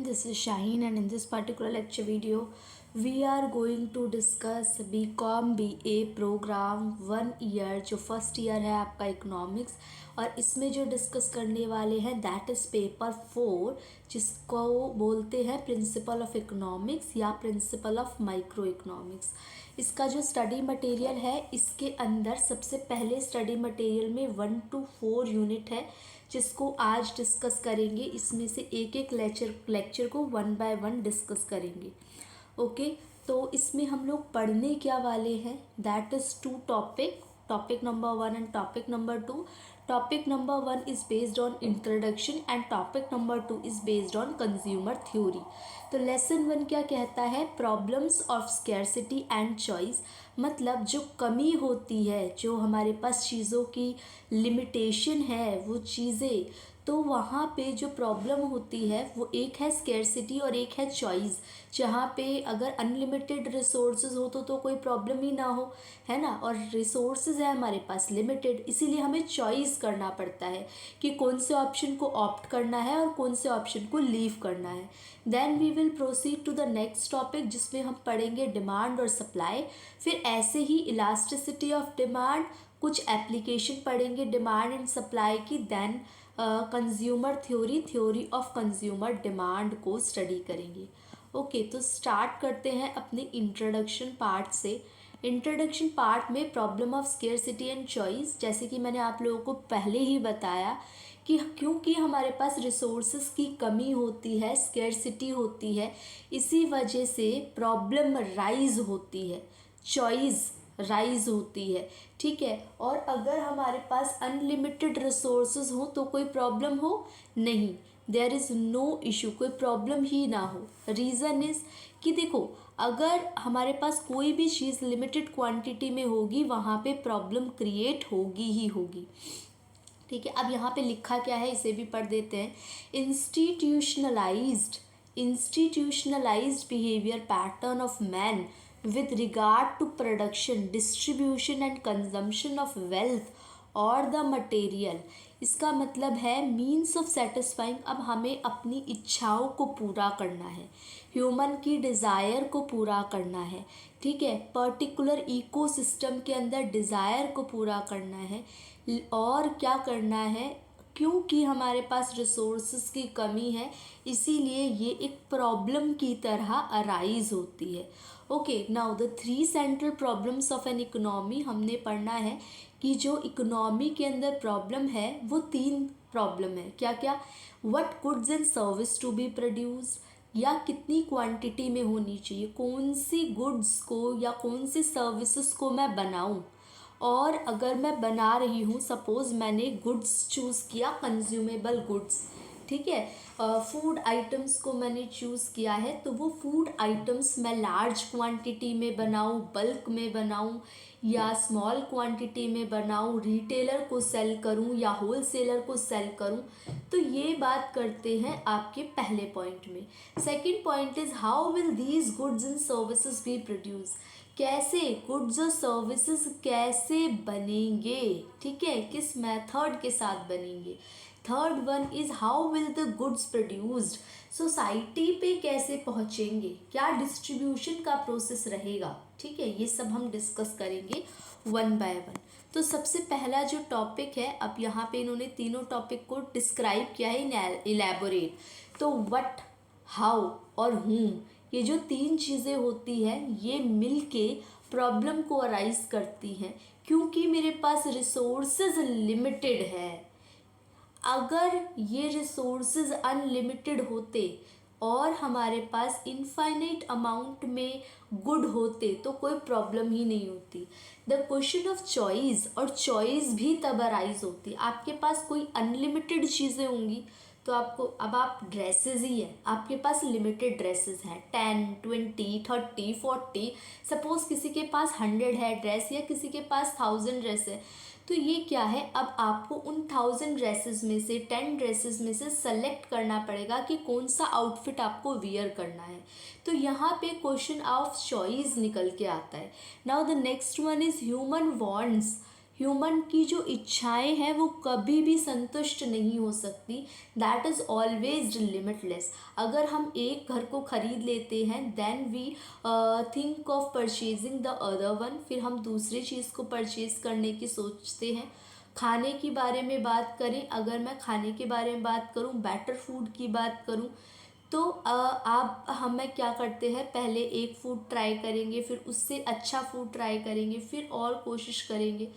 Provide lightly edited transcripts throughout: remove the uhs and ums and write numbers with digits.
this is Shaheen, and in this particular lecture video we are going to discuss BCom BA program 1 year जो first year है आपका economics. और इसमें जो discuss करने वाले हैं दैट इज़ पेपर 4 जिसको बोलते हैं प्रिंसिपल ऑफ इकोनॉमिक्स या प्रिंसिपल ऑफ माइक्रो इकोनॉमिक्स। इसका जो स्टडी मटेरियल है इसके अंदर सबसे पहले स्टडी मटेरियल में 1 to 4 यूनिट है जिसको आज डिस्कस करेंगे। इसमें से एक एक लेक्चर को 1 by 1 डिस्कस करेंगे। ओके, तो इसमें हम लोग पढ़ने क्या वाले हैं that is 2 topic number 1 and topic number 2। Topic number 1 is based on introduction and topic number 2 is based on consumer theory. तो लेसन 1 क्या कहता है, problems of scarcity and choice. मतलब जो कमी होती है, जो हमारे पास चीज़ों की लिमिटेशन है वो चीज़ें, तो वहाँ पे जो प्रॉब्लम होती है वो एक है स्कैरसिटी और एक है चॉइस। जहाँ पे अगर अनलिमिटेड रिसोर्सेज हो तो कोई प्रॉब्लम ही ना हो, है ना। और रिसोर्सेज है हमारे पास लिमिटेड, इसीलिए हमें चॉइस करना पड़ता है कि कौन से ऑप्शन को ऑप्ट करना है और कौन से ऑप्शन को लीव करना है। Then we will proceed to the next topic जिसमें हम पढ़ेंगे डिमांड और सप्लाई। फिर ऐसे ही इलास्टिसिटी ऑफ डिमांड, कुछ एप्लीकेशन पढ़ेंगे डिमांड एंड सप्लाई की। Then consumer theory of consumer demand को स्टडी करेंगे। ओके, तो स्टार्ट करते हैं अपने इंट्रोडक्शन पार्ट से। इंट्रोडक्शन पार्ट में problem of scarcity and choice, जैसे कि मैंने आप लोगों को पहले ही बताया कि क्योंकि हमारे पास रिसोर्सेज की कमी होती है, स्केर्सिटी होती है, इसी वजह से प्रॉब्लम राइज होती है, चॉइस राइज होती है, ठीक है। और अगर हमारे पास अनलिमिटेड रिसोर्सेज हो तो कोई प्रॉब्लम हो नहीं, देयर इज़ नो इशू, कोई प्रॉब्लम ही ना हो। रीज़न इज़ कि देखो, अगर हमारे पास कोई भी चीज़ लिमिटेड क्वांटिटी में होगी वहाँ पे प्रॉब्लम क्रिएट होगी ही होगी, ठीक है। अब यहाँ पे लिखा क्या है इसे भी पढ़ देते हैं। Institutionalised behaviour pattern of man with regard to production, distribution and consumption of wealth or the material। इसका मतलब है मीन्स ऑफ सेटिस्फाइंग। अब हमें अपनी इच्छाओं को पूरा करना है, ह्यूमन की डिज़ायर को पूरा करना है, ठीक है। पर्टिकुलर इकोसिस्टम के अंदर डिज़ायर को पूरा करना है। और क्या करना है, क्योंकि हमारे पास रिसोर्सेज की कमी है इसीलिए ये एक प्रॉब्लम की तरह अराइज होती है। Okay, now the 3 central problems of an economy हमने पढ़ना है कि जो इकोनॉमी के अंदर प्रॉब्लम है वो 3 प्रॉब्लम है। क्या क्या, what goods and service to be produce, या कितनी क्वांटिटी में होनी चाहिए, कौन सी गुड्स को या कौन सी सर्विसेज को मैं बनाऊं। और अगर मैं बना रही हूँ, सपोज़ मैंने गुड्स चूज़ किया, कंज्यूमेबल गुड्स, ठीक है, फूड आइटम्स को मैंने चूज़ किया है, तो वो फूड आइटम्स मैं लार्ज क्वांटिटी में बनाऊँ, बल्क में बनाऊँ या स्मॉल क्वांटिटी में बनाऊँ, रिटेलर को सेल करूँ या होलसेलर को सेल करूँ, तो ये बात करते हैं आपके पहले पॉइंट में। Second point is how will these goods and services B produce, कैसे गुड्स और सर्विसेज कैसे बनेंगे, ठीक है, किस मेथड के साथ बनेंगे। Third one is how will the goods produced, society पे कैसे पहुँचेंगे, क्या डिस्ट्रीब्यूशन का प्रोसेस रहेगा, ठीक है। ये सब हम डिस्कस करेंगे 1 by 1। तो सबसे पहला जो टॉपिक है, अब यहाँ पे इन्होंने तीनों टॉपिक को डिस्क्राइब किया है इलेबोरेट। तो व्हाट, हाउ और हुम, ये जो 3 चीज़ें होती हैं ये मिल के प्रॉब्लम को अराइज करती हैं, क्योंकि मेरे पास रिसोर्सेज लिमिटेड है। अगर ये रिसोर्सेज अनलिमिटेड होते और हमारे पास इनफाइनाइट अमाउंट में गुड होते तो कोई प्रॉब्लम ही नहीं होती। द क्वेश्चन ऑफ चॉइस, और चॉइस भी तब अराइज होती। आपके पास कोई अनलिमिटेड चीज़ें होंगी तो आपको, अब आप ड्रेसेस ही है, आपके पास लिमिटेड ड्रेसेस हैं 10, 20, 30, 40, सपोज़ किसी के पास 100 है ड्रेस या किसी के पास 1000 ड्रेस है, तो ये क्या है, अब आपको उन 1000 ड्रेसेस में से 10 ड्रेसेस में से सेलेक्ट करना पड़ेगा कि कौन सा आउटफिट आपको वियर करना है। तो यहाँ पे क्वेश्चन ऑफ चॉइस निकल के आता है। Now the next one is human wants. Human की जो इच्छाएं हैं वो कभी भी संतुष्ट नहीं हो सकती, दैट इज़ ऑलवेज लिमिटलेस। अगर हम एक घर को खरीद लेते हैं then we think of purchasing the other one, फिर हम दूसरी चीज़ को परचेज करने की सोचते हैं। खाने के बारे में बात करें, अगर मैं खाने के बारे में बात करूं, बेटर फूड की बात करूं, तो आप हमें क्या करते हैं, पहले एक फूड ट्राई करेंगे, फिर उससे अच्छा फूड ट्राई करेंगे, फिर और कोशिश करेंगे।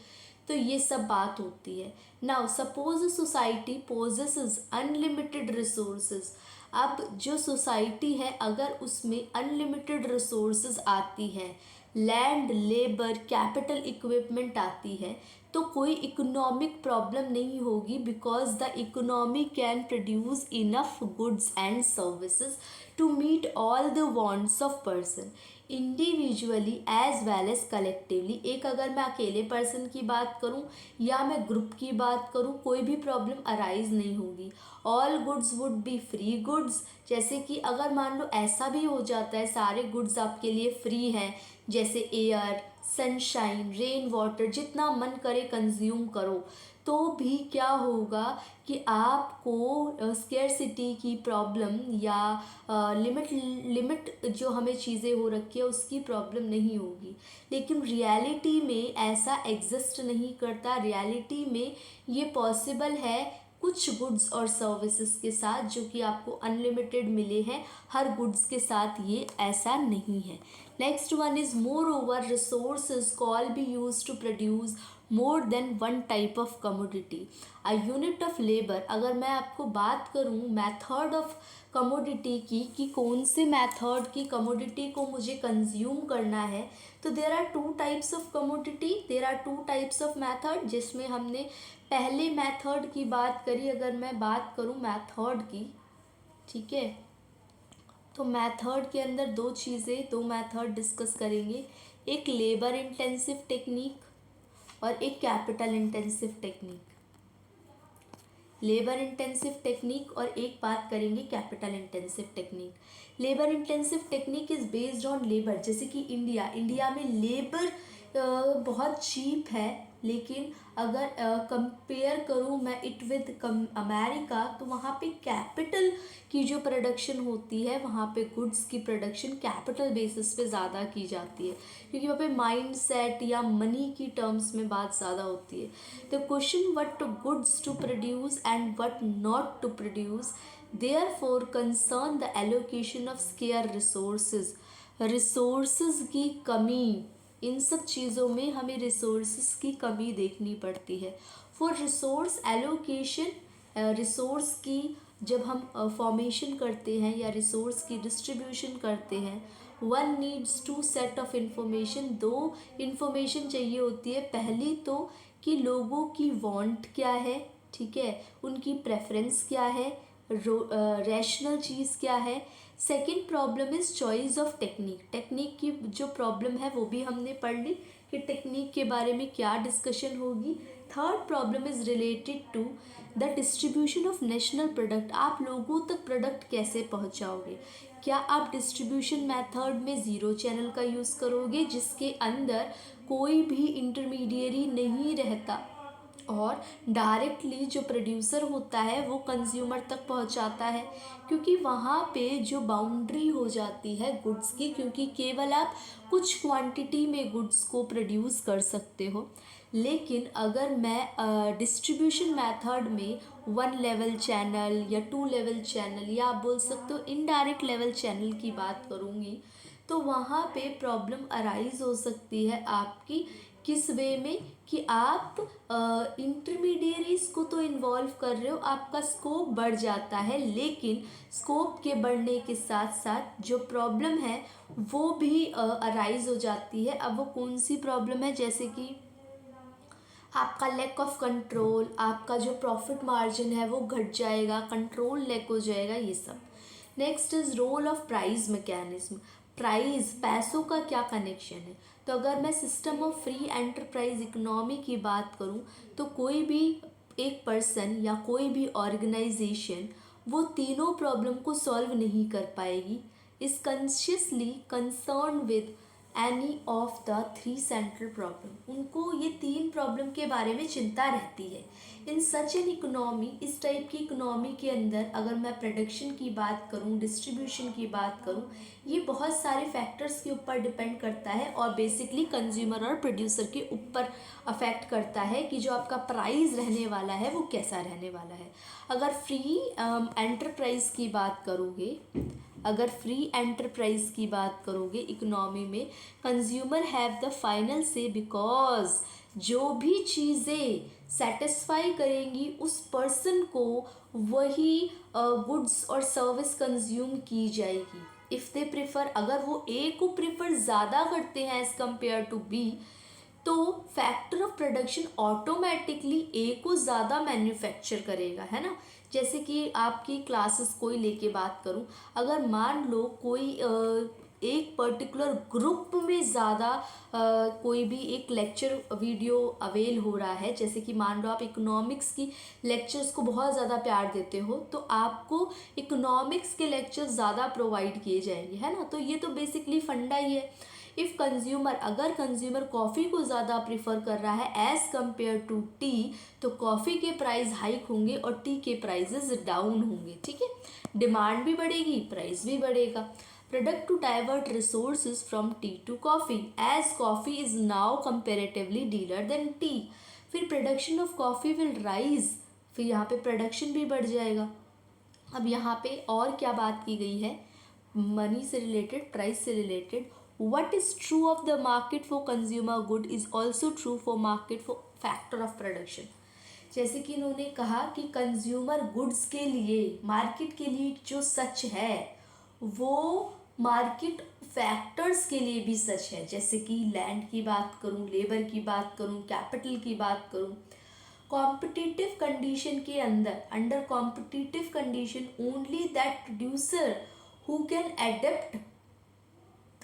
तो ये सब बात होती है। Now suppose society possesses unlimited resources. अब जो सोसाइटी है अगर उसमें अनलिमिटेड रिसोर्सेज आती हैं, लैंड, लेबर, कैपिटल, इक्विपमेंट आती है, तो कोई इकोनॉमिक प्रॉब्लम नहीं होगी, because the economy can produce enough goods and services to meet all the wants of person individually as well as collectively. एक अगर मैं अकेले पर्सन की बात करूं या मैं ग्रुप की बात करूं, कोई भी प्रॉब्लम अराइज नहीं होगी। All goods would be free goods. जैसे कि अगर मान लो ऐसा भी हो जाता है सारे गुड्स आपके लिए फ्री हैं, जैसे एयर, सनशाइन, रेन वाटर, जितना मन करे कंज्यूम करो, तो भी क्या होगा कि आपको स्केर्सिटी की प्रॉब्लम या लिमिट जो हमें चीज़ें हो रखी है उसकी प्रॉब्लम नहीं होगी। लेकिन रियलिटी में ऐसा एग्जिस्ट नहीं करता। रियलिटी में ये पॉसिबल है कुछ गुड्स और सर्विसेज के साथ जो कि आपको अनलिमिटेड मिले हैं, हर गुड्स के साथ ये ऐसा नहीं है। Next one is moreover resources call be use to produce more than one type of commodity. A unit of labour, अगर मैं आपको बात करूं मेथड ऑफ कमोडिटी की कि कौन से मेथड की कमोडिटी को मुझे कंज्यूम करना है, तो there are two types of commodity, there are two types of method, जिसमें हमने पहले मेथड की बात करी। अगर मैं बात करूं मेथड की, ठीक है, तो मेथड के अंदर दो मेथड डिस्कस करेंगे, एक लेबर इंटेंसिव टेक्निक और एक capital intensive technique. Labour intensive technique और एक बात करेंगे capital intensive technique. Labour intensive technique is based on labour. जैसे कि इंडिया में लेबर बहुत चीप है, लेकिन अगर कंपेयर करूँ मैं इट विद अमेरिका, तो वहाँ पे कैपिटल की जो प्रोडक्शन होती है, वहाँ पे गुड्स की प्रोडक्शन कैपिटल बेसिस पे ज़्यादा की जाती है, क्योंकि वहाँ पे माइंड सेट या मनी की टर्म्स में बात ज़्यादा होती है। The question what goods to produce and what not to produce therefore concern the allocation of scarce resources. Resources की कमी, इन सब चीज़ों में हमें रिसोर्सेज की कमी देखनी पड़ती है। फॉर रिसोर्स एलोकेशन, रिसोर्स की जब हम फॉर्मेशन करते हैं या रिसोर्स की डिस्ट्रीब्यूशन करते हैं, one needs to set of information. दो इंफॉर्मेशन चाहिए होती है। पहली तो कि लोगों की वांट क्या है, ठीक है, उनकी प्रेफरेंस क्या है, रैशनल चीज़ क्या है। Second problem is choice of technique. Technique की जो प्रॉब्लम है वो भी हमने पढ़ ली कि टेक्निक के बारे में क्या डिस्कशन होगी। Third problem is related to the distribution of national product. आप लोगों तक प्रोडक्ट कैसे पहुंचाओगे? क्या आप डिस्ट्रीब्यूशन मेथड में ज़ीरो चैनल का यूज़ करोगे, जिसके अंदर कोई भी इंटरमीडियरी नहीं रहता और डायरेक्टली जो प्रोड्यूसर होता है वो कंज्यूमर तक पहुंचाता है? क्योंकि वहाँ पे जो बाउंड्री हो जाती है गुड्स की, क्योंकि केवल आप कुछ क्वांटिटी में गुड्स को प्रोड्यूस कर सकते हो। लेकिन अगर मैं डिस्ट्रीब्यूशन मेथड में वन लेवल चैनल या टू लेवल चैनल या आप बोल सकते हो इनडायरेक्ट लेवल चैनल की बात करूँगी, तो वहाँ पे प्रॉब्लम अराइज हो सकती है आपकी किस वे में कि आप इंटरमीडियरीज को तो इन्वॉल्व कर रहे हो, आपका स्कोप बढ़ जाता है, लेकिन स्कोप के बढ़ने के साथ साथ जो प्रॉब्लम है वो भी अराइज हो जाती है। अब वो कौन सी प्रॉब्लम है? जैसे कि आपका लैक ऑफ कंट्रोल, आपका जो प्रॉफिट मार्जिन है वो घट जाएगा, कंट्रोल लैक हो जाएगा, ये सब। Next is role of price mechanism. Price, पैसों का क्या कनेक्शन है? तो अगर मैं system of free enterprise economy की बात करूं, तो कोई भी एक पर्सन या कोई भी ऑर्गेनाइजेशन वो तीनों प्रॉब्लम को सॉल्व नहीं कर पाएगी। Is consciously concern with any of the three central problem, उनको ये तीन प्रॉब्लम के बारे में चिंता रहती है। इन सच एन इकोनॉमी, इस टाइप की इकोनॉमी के अंदर अगर मैं प्रोडक्शन की बात करूं, डिस्ट्रीब्यूशन की बात करूं, ये बहुत सारे फैक्टर्स के ऊपर डिपेंड करता है और बेसिकली कंज्यूमर और प्रोड्यूसर के ऊपर अफेक्ट करता है कि जो आपका प्राइस रहने वाला है वो कैसा रहने वाला है। अगर फ्री एंटरप्राइज की बात करोगे, अगर फ्री एंटरप्राइज की बात करोगे इकोनॉमी में, कंज्यूमर हैव द फाइनल से, बिकॉज जो भी चीज़ें सेटिस्फाई करेंगी उस पर्सन को वही गुड्स और सर्विस कंज्यूम की जाएगी। इफ़ दे प्रेफर, अगर वो ए को प्रेफर ज़्यादा करते हैं एज़ कम्पेयर टू बी, तो फैक्टर ऑफ प्रोडक्शन ऑटोमेटिकली ए को ज़्यादा मैन्युफैक्चर करेगा, है ना। जैसे कि आपकी क्लासेस कोई लेके बात करूं, अगर मान लो कोई एक पर्टिकुलर ग्रुप में ज़्यादा कोई भी एक लेक्चर वीडियो अवेल हो रहा है, जैसे कि मान लो आप इकोनॉमिक्स की लेक्चर्स को बहुत ज़्यादा प्यार देते हो, तो आपको इकोनॉमिक्स के लेक्चर्स ज़्यादा प्रोवाइड किए जाएंगे, है ना। तो ये तो बेसिकली फंडा ही है। इफ़ कंज्यूमर, अगर कंज्यूमर कॉफ़ी को ज़्यादा प्रिफर कर रहा है एज़ कम्पेयर टू टी, तो कॉफ़ी के प्राइस हाइक होंगे और टी के प्राइजेस डाउन होंगे, ठीक है। डिमांड भी बढ़ेगी, प्राइस भी बढ़ेगा। Product to divert resources from tea to coffee, as coffee is now comparatively dealer than tea. फिर production of coffee will rise, फिर यहाँ पे प्रोडक्शन भी बढ़ जाएगा। अब यहाँ पे और क्या बात की गई है, मनी से रिलेटेड, प्राइस से related. what is true of the market for consumer good is also true for market for factor of production। जैसे कि इन्होंने कहा कि कंज्यूमर गुड्स के लिए, मार्केट के लिए जो सच है वो मार्केट फैक्टर्स के लिए भी सच है। जैसे कि लैंड की बात करूं, लेबर की बात करूं, कैपिटल की बात करूं। कॉम्पिटिटिव कंडीशन के अंदर, under competitive condition only that producer who can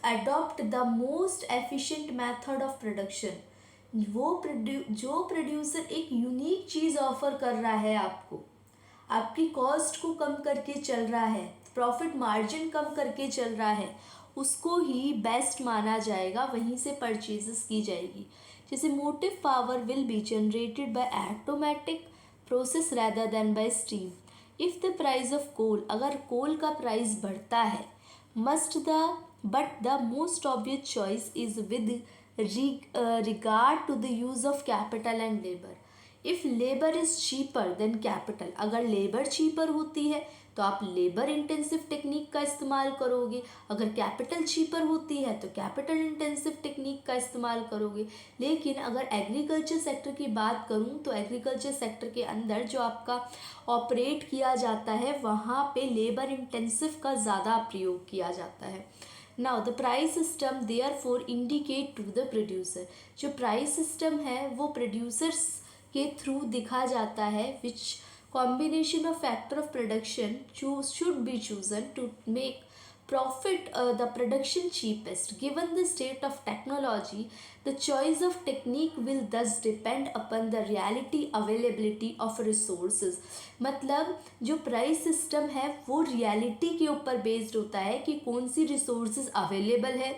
adopt the most efficient method of production, जो प्रोड्यूसर एक यूनिक चीज़ ऑफर कर रहा है आपको, आपकी कॉस्ट को कम करके चल रहा है, प्रॉफिट मार्जिन कम करके चल रहा है, उसको ही बेस्ट माना जाएगा, वहीं से परचेजेस की जाएगी। जैसे motive power will be generated by automatic process rather than by steam. If the price of coal, अगर कोल का प्राइस बढ़ता है, must the, but the most obvious choice is with regard to the use of capital and labor। if labor is cheaper than capital, अगर labour cheaper होती है तो आप labour intensive technique का इस्तेमाल करोगे, अगर कैपिटल चीपर होती है तो कैपिटल इंटेंसिव टेक्निक का इस्तेमाल करोगे। लेकिन अगर एग्रीकल्चर सेक्टर की बात करूं तो एग्रीकल्चर सेक्टर के अंदर जो आपका ऑपरेट किया जाता है वहाँ पे लेबर इंटेंसिव का ज़्यादा प्रयोग किया जाता है। Now the price system therefore indicate to the producer, जो प्राइस सिस्टम है वो प्रोड्यूसर्स के थ्रू दिखा जाता है, विच combination of factor of production should be chosen to make profit the production cheapest। given the state of technology, the choice of technique will thus depend upon the reality availability of resources। मतलब जो price system है वो reality के ऊपर based होता है कि कौन सी रिसोर्सेज अवेलेबल है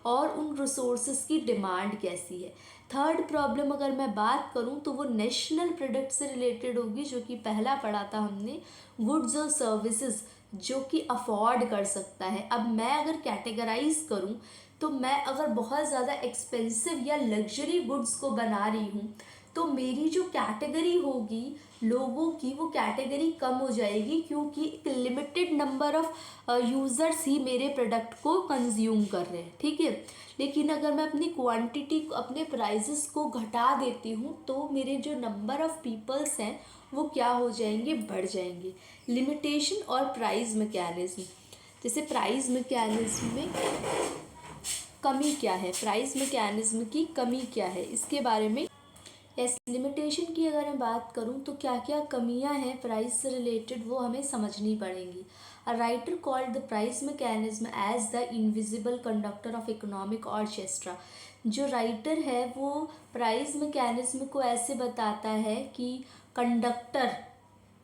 और उन रिसोर्सेज की डिमांड कैसी है। थर्ड प्रॉब्लम अगर मैं बात करूं तो वो नेशनल प्रोडक्ट से रिलेटेड होगी, जो कि पहला पढ़ा था हमने, गुड्स और सर्विसेज जो कि अफोर्ड कर सकता है। अब मैं अगर कैटेगराइज करूं तो मैं अगर बहुत ज़्यादा एक्सपेंसिव या लग्जरी गुड्स को बना रही हूं तो मेरी जो कैटेगरी होगी लोगों की, वो कैटेगरी कम हो जाएगी, क्योंकि एक लिमिटेड नंबर ऑफ यूज़र्स ही मेरे प्रोडक्ट को कंज्यूम कर रहे हैं, ठीक है। लेकिन अगर मैं अपनी क्वांटिटी, अपने प्राइसेस को घटा देती हूँ तो मेरे जो नंबर ऑफ पीपल्स हैं वो क्या हो जाएंगे, बढ़ जाएंगे। लिमिटेशन और प्राइस मैकेनिज्म, जैसे प्राइस मैकेनिज्म में कमी क्या है, प्राइस मैकेनिज्म की कमी क्या है, इसके बारे में। यस, लिमिटेशन की अगर मैं बात करूं तो क्या क्या कमियां हैं प्राइस से रिलेटेड वो हमें समझनी पड़ेंगी। A writer called the price mechanism as the invisible conductor of economic orchestra. जो राइटर है वो प्राइस मैकेनिज्म को ऐसे बताता है कि conductor,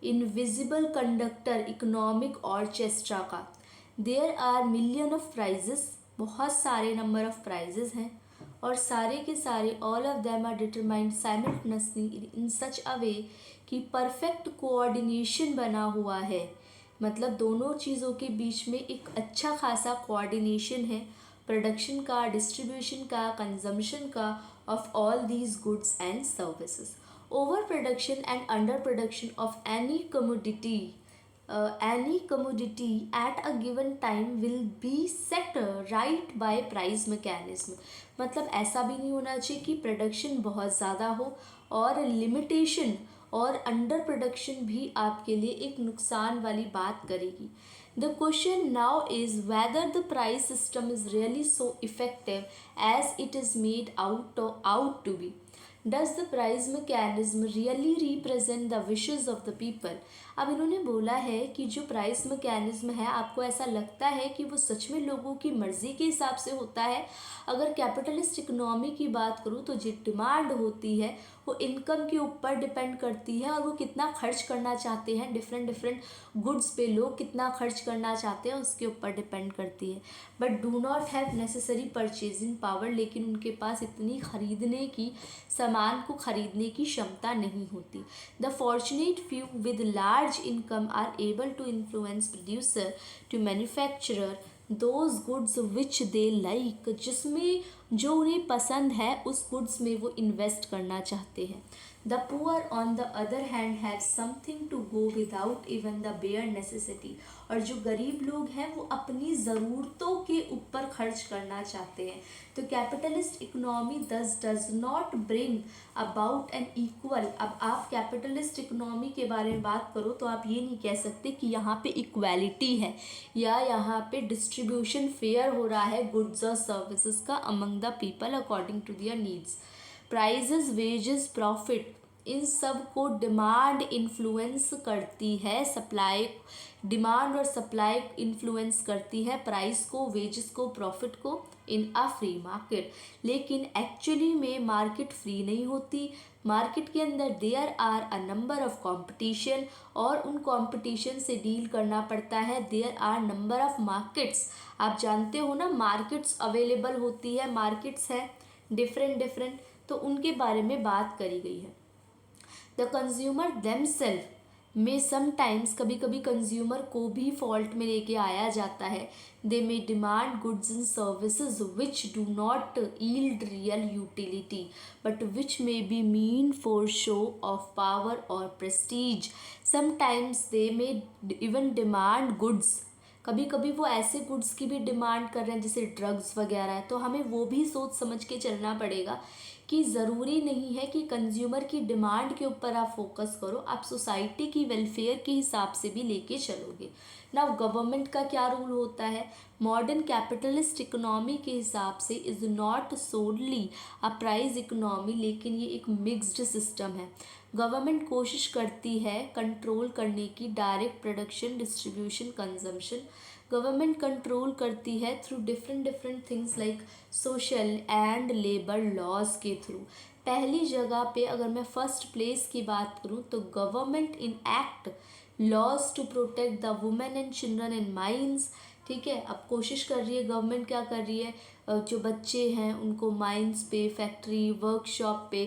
invisible conductor economic orchestra का। There are million of prices बहुत सारे नंबर ऑफ प्राइजेज हैं और सारे के सारे all of them are determined simultaneously in such a way कि परफेक्ट कोऑर्डिनेशन बना हुआ है, मतलब दोनों चीज़ों के बीच में एक अच्छा खासा कोऑर्डिनेशन है, प्रोडक्शन का, डिस्ट्रीब्यूशन का, कंजम्पशन का of all these goods and services. Over production and under production of any commodity at a given time will be set right by price mechanism. मतलब ऐसा भी नहीं होना चाहिए कि प्रोडक्शन बहुत ज़्यादा हो और लिमिटेशन और अंडर प्रोडक्शन भी आपके लिए एक नुकसान वाली बात करेगी. The question now is whether the price system is really so effective as it is made out to be. Does the price mechanism really represent the wishes of the people? अब इन्होंने बोला है कि जो प्राइस मैकेनिज्म है, आपको ऐसा लगता है कि वो सच में लोगों की मर्ज़ी के हिसाब से होता है? अगर कैपिटलिस्ट इकोनॉमी की बात करूँ तो जो डिमांड होती है वो इनकम के ऊपर डिपेंड करती है और वो कितना खर्च करना चाहते हैं, डिफरेंट गुड्स पे लोग कितना खर्च करना चाहते हैं उसके ऊपर डिपेंड करती है. But do not have necessary purchasing power, लेकिन उनके पास इतनी खरीदने की, सामान को खरीदने की क्षमता नहीं होती. The fortunate few with large income are able to influence producer to manufacturer those goods which they like, जिसमें जो उन्हें पसंद है उस गुड्स में वो इन्वेस्ट करना चाहते हैं. The poor on the other hand have something to go without even the bare necessity, और जो गरीब लोग हैं वो अपनी ज़रूरतों के ऊपर खर्च करना चाहते हैं. तो capitalist economy does not bring about an equal. अब आप कैपिटलिस्ट इकोनॉमी के बारे में बात करो तो आप ये नहीं कह सकते कि यहाँ पे इक्वालिटी है या यहाँ पे डिस्ट्रीब्यूशन फेयर हो रहा है गुड्स और सर्विसेज का among the people according to their needs. Prices, wages, profit, इन सब को डिमांड इन्फ्लुएंस करती है. सप्लाई, डिमांड और सप्लाई इन्फ्लुएंस करती है प्राइस को, वेजेस को, प्रॉफिट को इन अ फ्री मार्केट. लेकिन एक्चुअली में मार्केट फ्री नहीं होती. मार्केट के अंदर there are a number of competition और उन कंपटीशन से डील करना पड़ता है. There are number of markets. आप जानते हो ना, मार्केट्स अवेलेबल होती है, मार्केट्स है डिफरेंट, तो उनके बारे में बात करी गई है. द कंज्यूमर देमसेल्फ में समटाइम्स, कभी कभी कंज्यूमर को भी फॉल्ट में लेके आया जाता है. They may demand goods and services which do not yield real utility but which may be mean for show of power और prestige. Sometimes they may even demand goods, कभी कभी वो ऐसे गुड्स की भी डिमांड कर रहे हैं जैसे ड्रग्स वगैरह है. तो हमें वो भी सोच समझ के चलना पड़ेगा कि ज़रूरी नहीं है कि कंज्यूमर की डिमांड के ऊपर आप फोकस करो, आप सोसाइटी की वेलफेयर के हिसाब से भी लेके चलोगे. नाउ गवर्नमेंट का क्या रोल होता है? मॉडर्न कैपिटलिस्ट इकोनॉमी के हिसाब से इज़ नॉट सोडली अ प्राइस इकोनॉमी, लेकिन ये एक मिक्स्ड सिस्टम है. गवर्नमेंट कोशिश करती है कंट्रोल करने की direct production, distribution, consumption. Government control करती है through different things like social and labour laws के थ्रू. पहली जगह पे अगर मैं फर्स्ट प्लेस की बात करूँ तो government enact laws to protect the women and children and mines. ठीक है, अब कोशिश कर रही है गवर्नमेंट, क्या कर रही है, जो बच्चे हैं उनको माइंस पे, फैक्ट्री, वर्कशॉप पे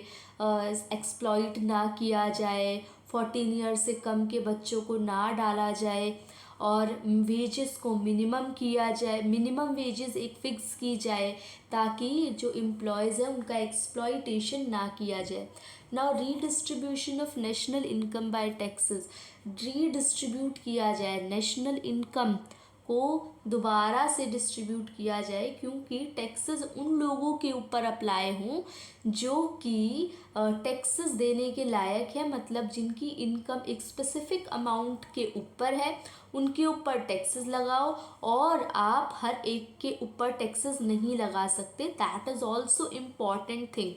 एक्सप्लॉइट ना किया जाए, 14 ईयर से कम के बच्चों को ना डाला जाए और वेजेस को मिनिमम किया जाए, मिनिमम वेजेस एक फ़िक्स की जाए ताकि जो एम्प्लॉयज़ हैं उनका एक्सप्लॉइटेशन ना किया जाए. Now redistribution of national income by taxes, redistribute किया जाए, नेशनल इनकम को दोबारा से डिस्ट्रीब्यूट किया जाए क्योंकि टैक्सेस उन लोगों के ऊपर अप्लाई हों जो कि टैक्सेस देने के लायक है, मतलब जिनकी इनकम एक स्पेसिफिक अमाउंट के ऊपर है उनके ऊपर टैक्सेस लगाओ और आप हर एक के ऊपर टैक्सेस नहीं लगा सकते. That is also important thing.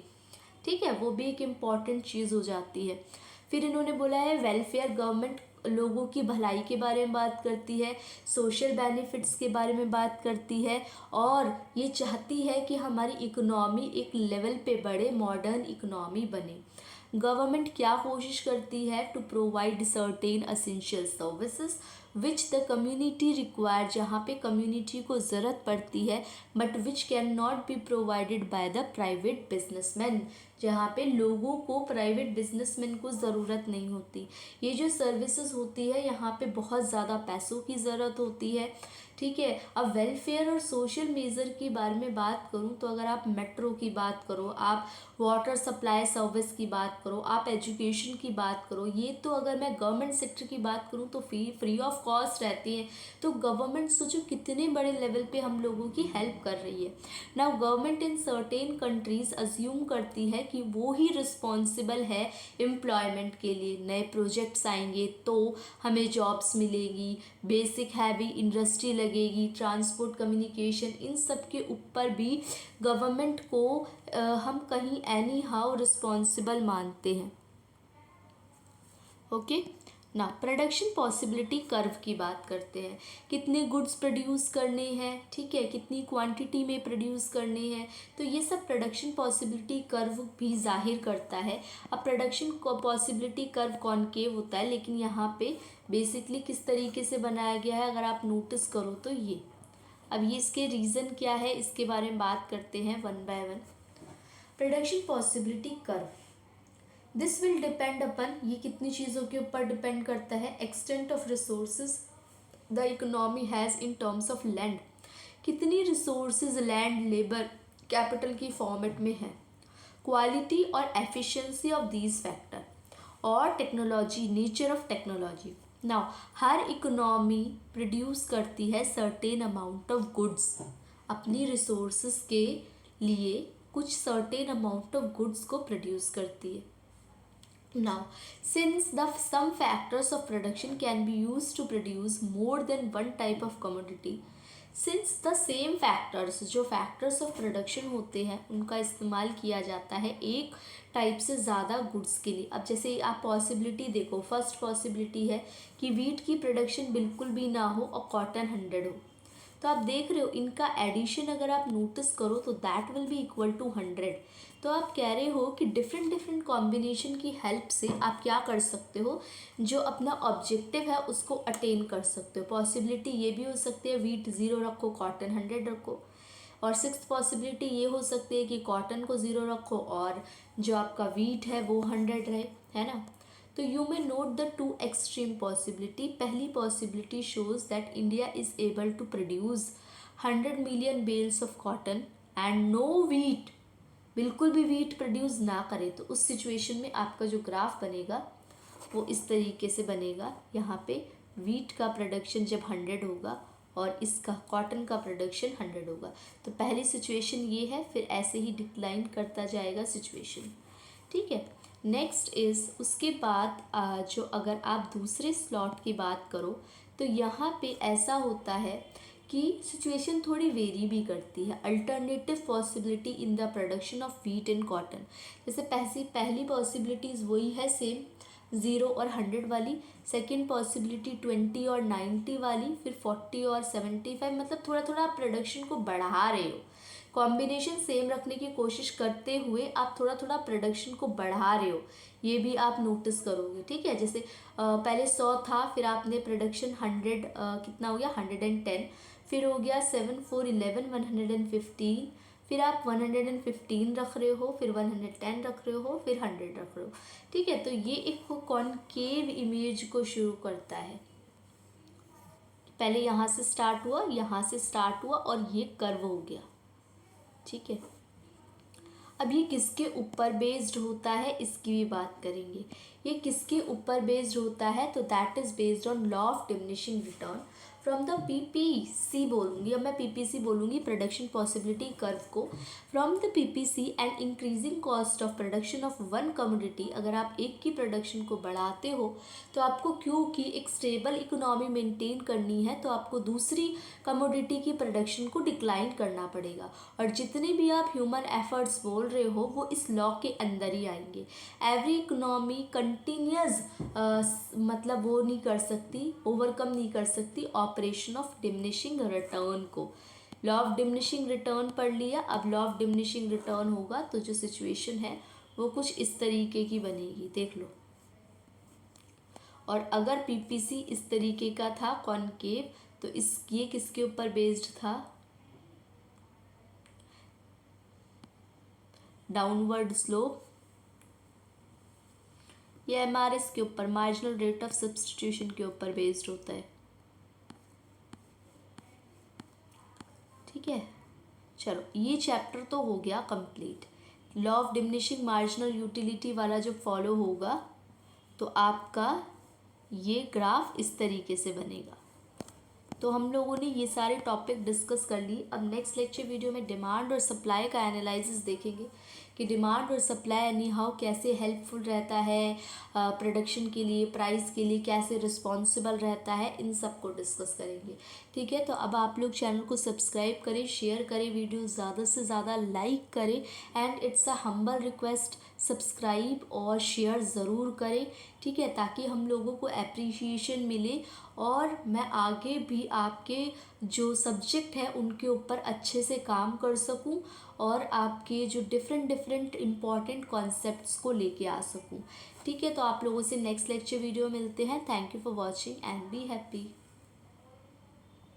ठीक है, वो भी एक इम्पॉर्टेंट चीज़ हो जाती है. फिर इन्होंने बोला है वेलफेयर, गवर्नमेंट लोगों की भलाई के बारे में बात करती है, सोशल बेनिफिट्स के बारे में बात करती है और ये चाहती है कि हमारी इकोनॉमी एक लेवल पे बढ़े, मॉडर्न इकोनॉमी बने. गवर्नमेंट क्या कोशिश करती है? To provide certain essential services which the community require, जहाँ पे कम्युनिटी को ज़रूरत पड़ती है, but which can not be provided by the private businessman, जहाँ पे लोगों को प्राइवेट बिजनेसमैन को ज़रूरत नहीं होती। ये जो सर्विसेज होती है यहाँ पे बहुत ज़्यादा पैसों की ज़रूरत होती है, ठीक है। अब वेलफेयर और सोशल मेजर के बारे में बात करूँ तो अगर आप मेट्रो की बात करो, आप वाटर सप्लाई सर्विस की बात करो, आप एजुकेशन की बात करो, ये तो अगर मैं गवर्नमेंट सेक्टर की बात करूँ तो फ्री ऑफ कॉस्ट रहती है। तो गवर्नमेंट सोचो कितने बड़े लेवल पे हम लोगों की हेल्प कर रही है। Now government in certain countries assume करती है कि वो ही रिस्पॉन्सिबल है एम्प्लॉयमेंट के लिए। नए प्रोजेक्ट्स आएंगे तो हमें जॉब्स मिलेगी, बेसिक हैवी इंडस्ट्री लगेगी, ट्रांसपोर्ट कम्युनिकेशन, इन सब के ऊपर भी गवर्नमेंट को हम कहीं एनी हाउ रिस्पॉन्सिबल मानते हैं। ओके ना, प्रोडक्शन पॉसिबिलिटी कर्व की बात करते हैं। कितने गुड्स प्रोड्यूस करने हैं, ठीक है, कितनी क्वांटिटी में प्रोड्यूस करने हैं, तो ये सब प्रोडक्शन पॉसिबिलिटी कर्व भी जाहिर करता है। अब प्रोडक्शन पॉसिबिलिटी कर्व कॉनकेव होता है, लेकिन यहाँ पे बेसिकली किस तरीके से बनाया गया है अगर आप नोटिस करो तो ये। अब ये इसके रीज़न क्या है इसके बारे में बात करते हैं one by one. Production possibility curve, this will depend upon, ये कितनी चीज़ों के ऊपर डिपेंड करता है। Extent of resources the economy has in terms of land, कितनी रिसोर्सेज लैंड लेबर कैपिटल की फॉर्मेट में है। क्वालिटी और एफिशिएंसी ऑफ दीज फैक्टर, और technology, nature of technology. Now हर इकोनॉमी प्रोड्यूस करती है सर्टेन अमाउंट ऑफ गुड्स, अपनी रिसोर्सेज के लिए कुछ सर्टेन अमाउंट ऑफ गुड्स को प्रोड्यूस करती है। Now, since some factors of production can be used to produce more than one type of commodity, since the same factors, जो factors of production होते हैं उनका इस्तेमाल किया जाता है एक टाइप से ज़्यादा गुड्स के लिए। अब जैसे आप पॉसिबिलिटी देखो, फर्स्ट पॉसिबिलिटी है कि वीट की प्रोडक्शन बिल्कुल भी ना हो और कॉटन 100 हो, तो आप देख रहे हो इनका एडिशन अगर आप नोटिस करो तो that will be equal to 100। तो आप कह रहे हो कि डिफरेंट डिफरेंट कॉम्बिनेशन की हेल्प से आप क्या कर सकते हो, जो अपना ऑब्जेक्टिव है उसको अटेन कर सकते हो। पॉसिबिलिटी ये भी हो सकती है वीट 0 रखो, कॉटन 100 रखो। और सिक्स्थ पॉसिबिलिटी ये हो सकती है कि कॉटन को 0 रखो और जो आपका वीट है वो 100 रहे, है ना। तो you may note the two extreme possibility. पहली possibility shows that India is able to produce 100 million bales of cotton and no wheat, बिल्कुल भी वीट प्रोड्यूस ना करे। तो उस सिचुएशन में आपका जो ग्राफ बनेगा वो इस तरीके से बनेगा। यहाँ पे वीट का प्रोडक्शन जब 100 होगा और इसका कॉटन का प्रोडक्शन 100 होगा, तो पहली सिचुएशन ये है, फिर ऐसे ही डिक्लाइन करता जाएगा सिचुएशन, ठीक है। नेक्स्ट इज़ उसके बाद जो अगर आप दूसरे स्लॉट की बात करो तो यहाँ पे ऐसा होता है कि सिचुएशन थोड़ी वेरी भी करती है। Alternative possibility in the production of wheat and cotton, जैसे पहली पॉसिबिलिटीज़ वही है सेम 0 और 100 वाली, सेकेंड पॉसिबिलिटी 20 और 90 वाली, फिर 40 और 75, मतलब थोड़ा थोड़ा आप प्रोडक्शन को बढ़ा रहे हो। कॉम्बिनेशन सेम रखने की कोशिश करते हुए आप थोड़ा थोड़ा प्रोडक्शन को बढ़ा रहे हो, ये भी आप नोटिस करोगे, ठीक है। जैसे पहले 100 था, फिर आपने प्रोडक्शन 100 कितना हो गया 110, फिर हो गया 7 4 11 115, फिर आप 115 रख रहे हो, फिर 110 रख रहे हो, फिर 100 रख रहे हो, ठीक है। तो ये एक कॉनकेव इमेज को शुरू करता है। पहले यहाँ से स्टार्ट हुआ, यहाँ से स्टार्ट हुआ और ये कर्व हो गया, ठीक है। अब ये किसके ऊपर बेस्ड होता है इसकी भी बात करेंगे। ये किसके ऊपर बेस्ड होता है, तो that is based on law of diminishing return from the PPC बोलूँगी, अब मैं पीपीसी बोलूँगी प्रोडक्शन पॉसिबिलिटी कर्व को। From the PPC and increasing cost of production of one commodity, अगर आप एक की प्रोडक्शन को बढ़ाते हो तो आपको क्योंकि एक स्टेबल इकोनॉमी मेंटेन करनी है तो आपको दूसरी कमोडिटी की प्रोडक्शन को डिक्लाइन करना पड़ेगा। और जितने भी आप ह्यूमन एफर्ट्स बोल रहे हो वो इस लॉ के अंदर ही आएंगे। एवरी इकोनॉमी कंटिन्यूस मतलब वो नहीं कर सकती, ओवरकम नहीं कर सकती ऑपरेशन ऑफ डिमिनिशिंग रिटर्न को। लॉ ऑफ डिमिनिशिंग रिटर्न पढ़ लिया, अब लॉ ऑफ डिमिनिशिंग रिटर्न होगा तो जो सिचुएशन है वो कुछ इस तरीके की बनेगी, देख लो। और अगर पीपीसी इस तरीके का था कॉनकेव, तो ये किसके ऊपर बेस्ड था? Downward slope. ये एमआरएस के ऊपर, मार्जिनल रेट ऑफ सब्सटीट्यूशन के ऊपर बेस्ड होता है। ठीक है, चलो ये चैप्टर तो हो गया complete. Law of diminishing marginal utility वाला जो फॉलो होगा तो आपका ये ग्राफ इस तरीके से बनेगा। तो हम लोगों ने ये सारे टॉपिक डिस्कस कर ली। अब नेक्स्ट लेक्चर वीडियो में डिमांड और सप्लाई का एनालिसिस देखेंगे कि डिमांड और सप्लाई एनी हाउ कैसे हेल्पफुल रहता है प्रोडक्शन के लिए, प्राइस के लिए कैसे रिस्पॉन्सिबल रहता है, इन सब को डिस्कस करेंगे। ठीक है, तो अब आप लोग चैनल को सब्सक्राइब करें, शेयर करें, वीडियो ज़्यादा से ज़्यादा लाइक करें and it's a humble request, subscribe और शेयर ज़रूर करें। ठीक है, ताकि हम लोगों को एप्रिसिएशन मिले और मैं आगे भी आपके जो सब्जेक्ट है उनके ऊपर अच्छे से काम कर सकूं और आपके जो डिफरेंट इम्पॉर्टेंट कॉन्सेप्ट्स को लेके आ सकूं। ठीक है, तो आप लोगों से नेक्स्ट लेक्चर वीडियो मिलते हैं। Thank you for watching and be happy.